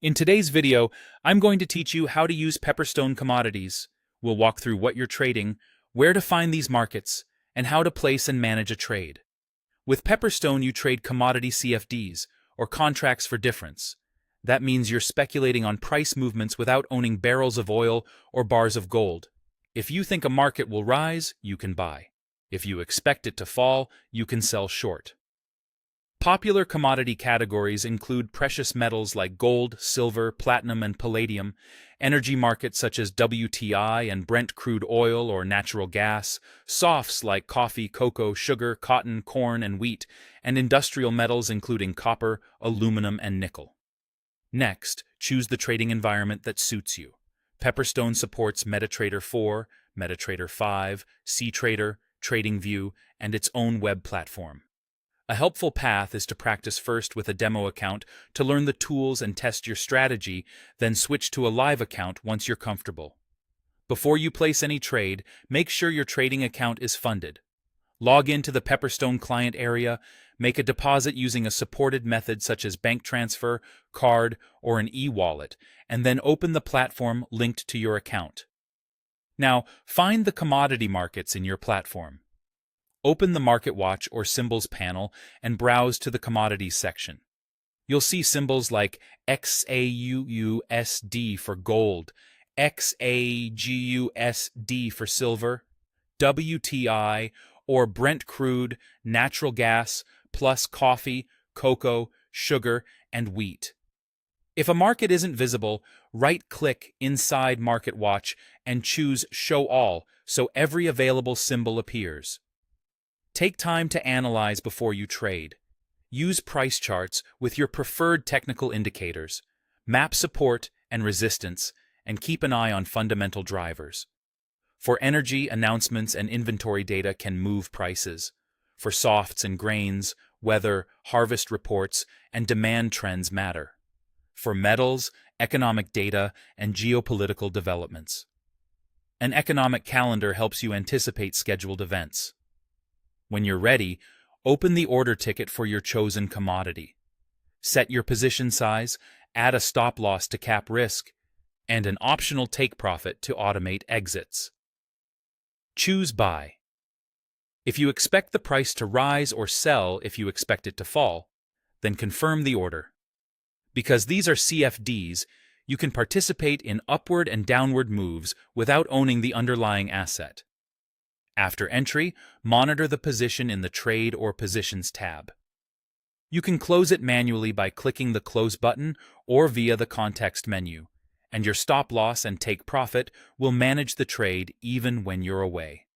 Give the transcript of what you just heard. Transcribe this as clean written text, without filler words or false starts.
In today's video, I'm going to teach you how to use Pepperstone Commodities. We'll walk through what you're trading, where to find these markets, and how to place and manage a trade. With Pepperstone, you trade commodity CFDs, or contracts for difference. That means you're speculating on price movements without owning barrels of oil or bars of gold. If you think a market will rise, you can buy. If you expect it to fall, you can sell short. Popular commodity categories include precious metals like gold, silver, platinum, and palladium, energy markets such as WTI and Brent crude oil or natural gas, softs like coffee, cocoa, sugar, cotton, corn, and wheat, and industrial metals including copper, aluminum, and nickel. Next, choose the trading environment that suits you. Pepperstone supports MetaTrader 4, MetaTrader 5, CTrader, TradingView, and its own web platform. A helpful path is to practice first with a demo account to learn the tools and test your strategy, then switch to a live account once you're comfortable. Before you place any trade, make sure your trading account is funded. Log into the Pepperstone client area, make a deposit using a supported method such as bank transfer, card, or an e-wallet, and then open the platform linked to your account. Now, find the commodity markets in your platform. Open the Market Watch or Symbols panel and browse to the Commodities section. You'll see symbols like XAUUSD for gold, XAGUSD for silver, WTI or Brent crude, natural gas, plus coffee, cocoa, sugar, and wheat. If a market isn't visible, right-click inside Market Watch and choose Show All so every available symbol appears. Take time to analyze before you trade. Use price charts with your preferred technical indicators, map support and resistance, and keep an eye on fundamental drivers. For energy, announcements and inventory data can move prices. For softs and grains, weather, harvest reports, and demand trends matter. For metals, economic data and geopolitical developments. An economic calendar helps you anticipate scheduled events. When you're ready, open the order ticket for your chosen commodity. Set your position size, add a stop loss to cap risk, and an optional take profit to automate exits. Choose Buy. If you expect the price to rise or sell if you expect it to fall, then confirm the order. Because these are CFDs, you can participate in upward and downward moves without owning the underlying asset. After entry, monitor the position in the Trade or Positions tab. You can close it manually by clicking the Close button or via the context menu, and your stop loss and take profit will manage the trade even when you're away.